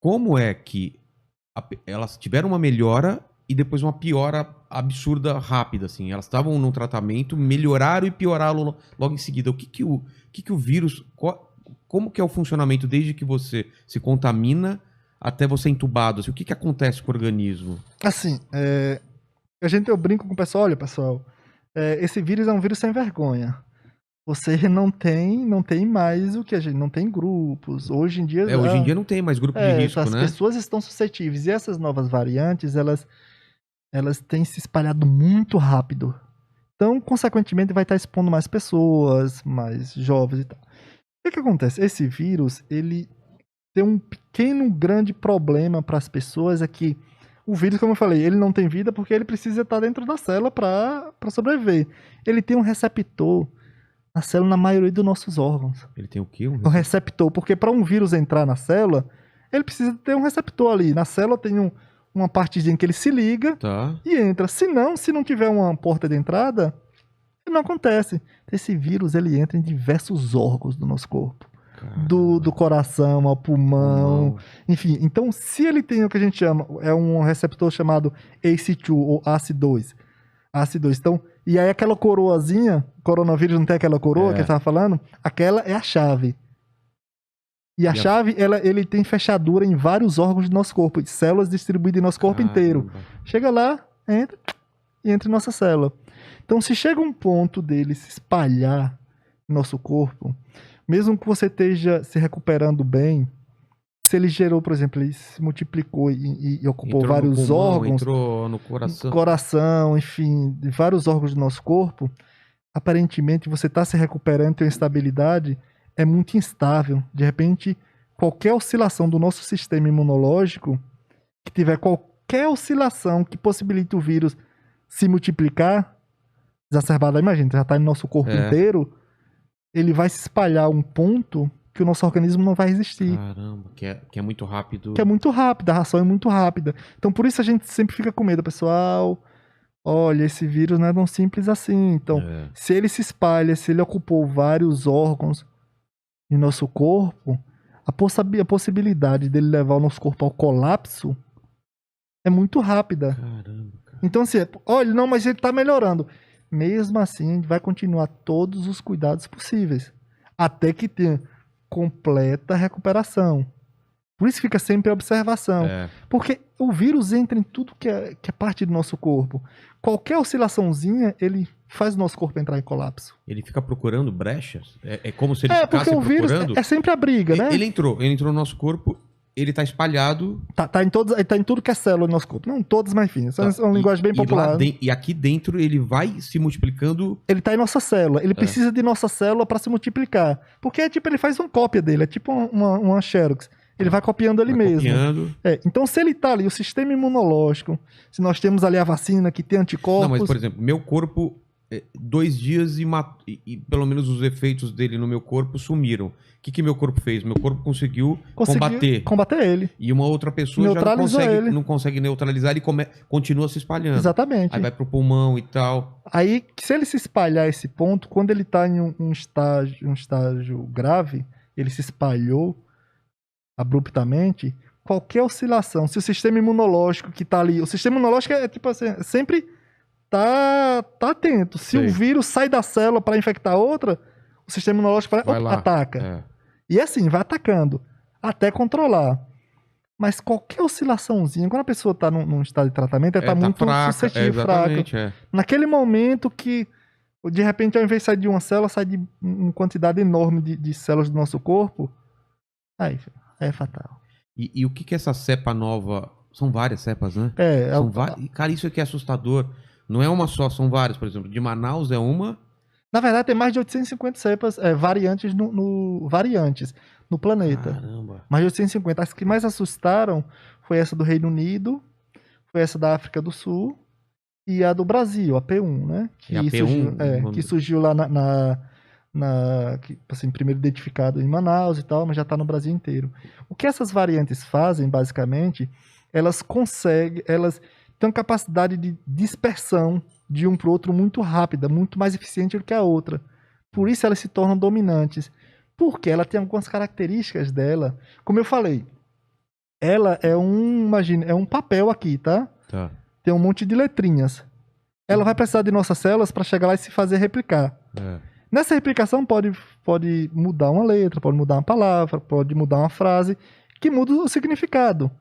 como é que elas tiveram uma melhora e depois uma piora absurda, rápida, assim? Elas estavam num tratamento, melhoraram e pioraram logo em seguida. O que o vírus... Como que é o funcionamento desde que você se contamina até você entubado? Assim, o que acontece com o organismo? Assim, eu brinco com o pessoal, olha, pessoal, esse vírus é um vírus sem vergonha. Você não tem mais o que a gente... Não tem grupos. Hoje em dia... Hoje em dia não tem mais grupo de risco, as né? pessoas estão suscetíveis. E essas novas variantes, elas têm se espalhado muito rápido. Então, consequentemente, vai estar expondo mais pessoas, mais jovens e tal. O que acontece? Esse vírus, ele tem um grande problema para as pessoas, é que o vírus, como eu falei, ele não tem vida porque ele precisa estar dentro da célula para sobreviver. Ele tem um receptor na célula na maioria dos nossos órgãos. Ele tem o quê? Um receptor, porque para um vírus entrar na célula, ele precisa ter um receptor ali. Na célula tem uma partezinha que ele se liga e entra. Se não tiver uma porta de entrada, não acontece. Esse vírus, ele entra em diversos órgãos do nosso corpo. Do coração ao pulmão, enfim. Então, se ele tem o que a gente chama, é um receptor chamado ACE2 ou ACE2. Então, e aí aquela coroazinha, coronavírus não tem aquela coroa que eu estava falando? Aquela é a chave. E a chave, ele tem fechadura em vários órgãos do nosso corpo, de células distribuídas em nosso corpo inteiro. Chega lá, entra em nossa célula. Então, se chega um ponto dele se espalhar no nosso corpo, mesmo que você esteja se recuperando bem, se ele gerou, por exemplo, ele se multiplicou e ocupou vários órgãos, entrou no coração, enfim, vários órgãos do nosso corpo, aparentemente você está se recuperando, tem uma estabilidade, é muito instável. De repente, qualquer oscilação do nosso sistema imunológico, que tiver qualquer oscilação que possibilite o vírus se multiplicar, exacerbada, imagina, já está no nosso corpo inteiro, ele vai se espalhar a um ponto que o nosso organismo não vai resistir. Caramba, que é muito rápido. Que é muito rápido, a ração é muito rápida. Então, por isso a gente sempre fica com medo, pessoal. Olha, esse vírus não é tão simples assim. Então, se ele se espalha, se ele ocupou vários órgãos em nosso corpo, a possibilidade dele levar o nosso corpo ao colapso é muito rápida. Caramba, cara. Então, assim, olha, não, mas ele tá melhorando. Mesmo assim, a gente vai continuar todos os cuidados possíveis. Até que tenha completa recuperação. Por isso fica sempre a observação. Porque o vírus entra em tudo que é parte do nosso corpo. Qualquer oscilaçãozinha, ele faz o nosso corpo entrar em colapso. Ele fica procurando brechas? É como se ele ficasse porque o vírus procurando? é sempre a briga, né? Ele entrou no nosso corpo, ele tá espalhado... Tá em tudo que é célula do nosso corpo. Não todas, mas enfim. Essa é uma linguagem bem popular. E aqui dentro ele vai se multiplicando... Ele tá em nossa célula. Ele precisa de nossa célula para se multiplicar. Porque ele faz uma cópia dele. É tipo uma xerox. Ele vai copiando ele mesmo. Copiando. Então, se ele tá ali, o sistema imunológico, se nós temos ali a vacina que tem anticorpos... Não, mas, por exemplo, meu corpo, 2 dias e pelo menos os efeitos dele no meu corpo sumiram. O que meu corpo fez? Meu corpo conseguiu combater ele. E uma outra pessoa já não consegue neutralizar e continua se espalhando. Exatamente. Aí vai pro pulmão e tal. Aí, se ele se espalhar esse ponto, quando ele tá em um estágio grave, ele se espalhou abruptamente, qualquer oscilação, se o sistema imunológico que tá ali... O sistema imunológico é tipo assim, sempre tá atento. Se o vírus sai da célula para infectar outra, o sistema imunológico ataca. E assim, vai atacando, até controlar. Mas qualquer oscilaçãozinha, quando a pessoa tá num estado de tratamento, ela tá muito suscetível, fraca. Naquele momento que, de repente, ao invés de sair de uma célula, sai de uma quantidade enorme de células do nosso corpo, aí é fatal. E o que é essa cepa nova? São várias cepas, né? Cara, isso aqui é assustador. Não é uma só, são várias. Por exemplo, de Manaus é uma... Na verdade, tem mais de 850 cepas, variantes no planeta. Caramba. Mais de 850. As que mais assustaram foi essa do Reino Unido, foi essa da África do Sul e a do Brasil, a P1, né? Que surgiu lá assim, primeiro identificado em Manaus e tal, mas já está no Brasil inteiro. O que essas variantes fazem, basicamente, elas têm uma capacidade de dispersão de um para o outro muito rápida, muito mais eficiente do que a outra. Por isso elas se tornam dominantes. Porque ela tem algumas características dela. Como eu falei, ela é imagina, é um papel aqui, tá? Tá. Tem um monte de letrinhas. Ela vai precisar de nossas células para chegar lá e se fazer replicar. Nessa replicação pode mudar uma letra, pode mudar uma palavra, pode mudar uma frase, que muda o significado.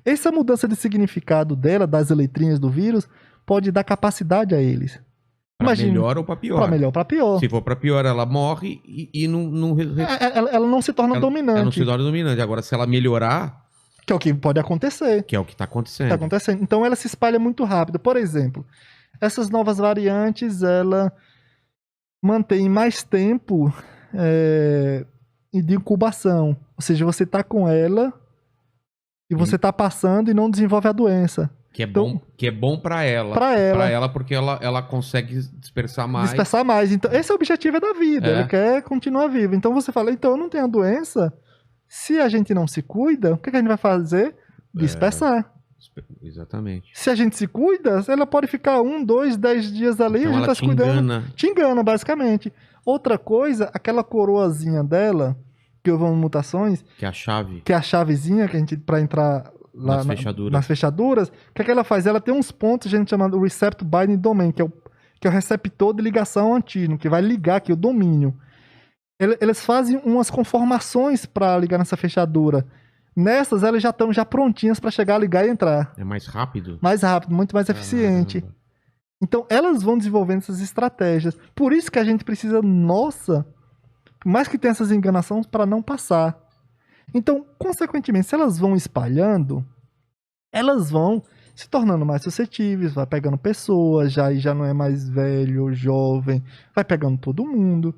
Essa mudança de significado dela, das letrinhas do vírus, pode dar capacidade a eles. Pra melhor ou pra pior? Pra melhor ou pra pior. Se for pra pior, ela morre e não... Ela não se torna dominante. Ela não se torna dominante. Agora, se ela melhorar... Que é o que pode acontecer. Que é o que tá acontecendo. Então, ela se espalha muito rápido. Por exemplo, essas novas variantes, ela mantém mais tempo de incubação. Ou seja, você tá com ela e você tá passando e não desenvolve a doença. Que é bom pra ela. Pra ela, porque ela consegue dispersar mais. Então, esse é o objetivo da vida. Ela quer continuar viva. Então, você fala, então eu não tenho a doença. Se a gente não se cuida, o que a gente vai fazer? Dispersar. Exatamente. Se a gente se cuida, ela pode ficar 1, 2, 10 dias ali, então a gente tá se cuidando. Te engana, basicamente. Outra coisa, aquela coroazinha dela, que houve mutações. Que é a chave. Que é a chavezinha que a gente, pra entrar lá nas fechaduras. O que é que ela faz? Ela tem uns pontos, a gente chama de Receptor Binding Domain, que é o receptor de ligação antígeno, que vai ligar aqui o domínio. Eles fazem umas conformações para ligar nessa fechadura. Nessas, elas já estão prontinhas para chegar, ligar e entrar. É mais rápido? Mais rápido, muito mais eficiente. Então, elas vão desenvolvendo essas estratégias. Por isso que a gente precisa, por mais que tenha essas enganações, para não passar. Então, consequentemente, se elas vão espalhando, elas vão se tornando mais suscetíveis, vai pegando pessoas, já não é mais velho ou jovem, vai pegando todo mundo.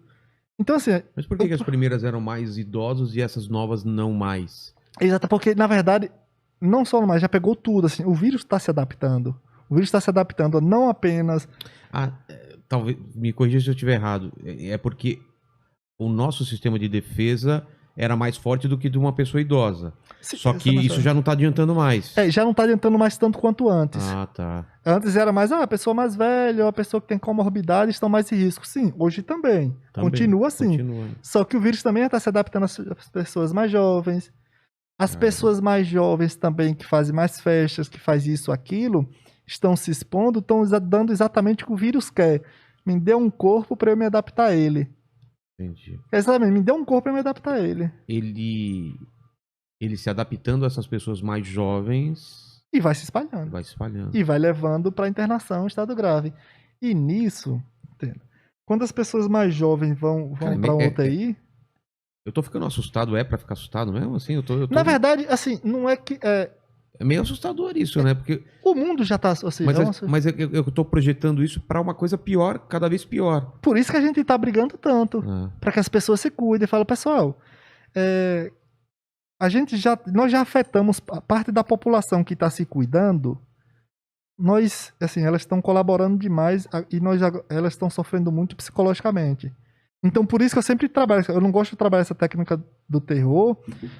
Então, assim... Mas por que as primeiras eram mais idosos e essas novas não mais? Exato, porque, na verdade, não só mais, já pegou tudo, assim, o vírus está se adaptando. O vírus está se adaptando a não apenas... Talvez, me corrija se eu estiver errado, é porque o nosso sistema de defesa era mais forte do que de uma pessoa idosa. Sim, só que isso já não está adiantando mais. Já não está adiantando mais tanto quanto antes. Tá. Antes era mais, a pessoa mais velha, a pessoa que tem comorbidade estão mais em risco. Sim, hoje também. Continua assim. Só que o vírus também está se adaptando às pessoas mais jovens. As pessoas mais jovens também, que fazem mais festas, que fazem isso, aquilo, estão se expondo, estão dando exatamente o que o vírus quer. Me dê um corpo para eu me adaptar a ele. Entendi. Exatamente, me dê um corpo para eu me adaptar a ele. Ele se adaptando a essas pessoas mais jovens... E vai se espalhando. E vai levando para internação, estado grave. E nisso, quando as pessoas mais jovens vão para uma UTI... Eu tô ficando assustado, pra ficar assustado mesmo? Assim, eu tô... Na verdade, assim, não é que... É meio assustador isso, né? Porque... O mundo já tá... Assim, mas eu tô projetando isso pra uma coisa pior, cada vez pior. Por isso que a gente tá brigando tanto. Pra que as pessoas se cuidem. Fala, pessoal, nós já afetamos a parte da população que tá se cuidando. Elas estão colaborando demais e elas estão sofrendo muito psicologicamente. Então, por isso que eu sempre trabalho... Eu não gosto de trabalhar essa técnica do terror,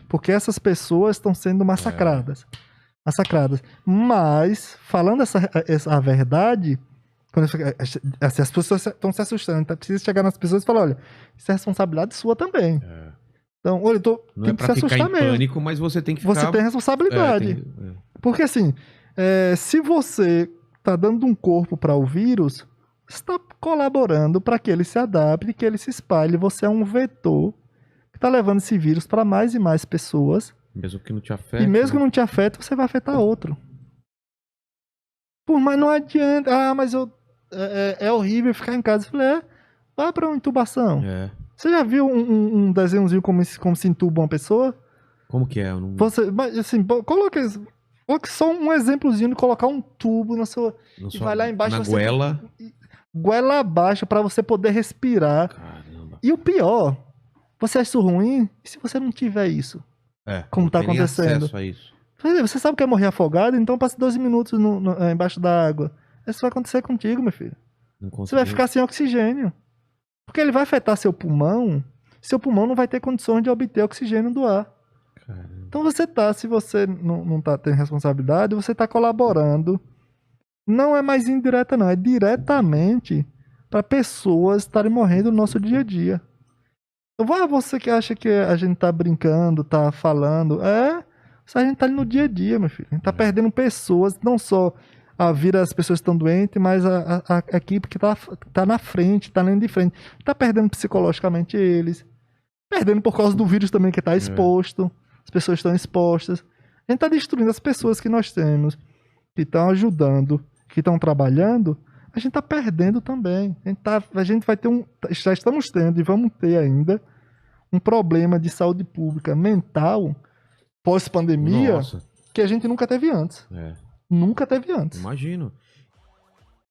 porque essas pessoas estão sendo massacradas. Mas, falando a verdade, as pessoas estão se assustando. Então, precisa chegar nas pessoas e falar, olha, isso é responsabilidade sua também. Então, olha, não é pra ficar em pânico, mas você tem que ficar... Você tem responsabilidade. Porque, assim, se você está dando um corpo para o vírus... está colaborando para que ele se adapte, que ele se espalhe. Você é um vetor que está levando esse vírus para mais e mais pessoas. Mesmo que não te afete. E mesmo que não te afete, você vai afetar outro. Mas não adianta. Mas é horrível ficar em casa. Eu falei, vai para uma intubação. Você já viu um desenhozinho como se intuba uma pessoa? Como que é? Mas, assim, coloque só um exemplozinho de colocar um tubo na sua... E vai lá embaixo... Na goela... Goela abaixo para você poder respirar. Caramba. E o pior, você acha isso ruim? E se você não tiver isso? Como tá acontecendo? Acesso a isso. Você sabe que é morrer afogado, então passe 12 minutos embaixo da água. Isso vai acontecer contigo, meu filho. Você vai ficar sem oxigênio. Porque ele vai afetar seu pulmão. Seu pulmão não vai ter condições de obter oxigênio do ar. Caramba. Então se você não tá tendo responsabilidade, você tá colaborando. Não é mais indireta, não. É diretamente para pessoas estarem morrendo no nosso dia a dia. Então, você que acha que a gente tá brincando, tá falando. Isso a gente tá ali no dia a dia, meu filho. A gente tá perdendo pessoas, não só a vida as pessoas que estão doentes, mas a equipe que tá na frente, tá indo de frente. Tá perdendo psicologicamente eles. Perdendo por causa do vírus também que tá exposto. As pessoas estão expostas. A gente tá destruindo as pessoas que nós temos, que estão ajudando, que estão trabalhando. A gente tá perdendo também. A gente vai ter já estamos tendo e vamos ter ainda um problema de saúde pública mental pós-pandemia que a gente nunca teve antes. Nunca teve antes. Imagino.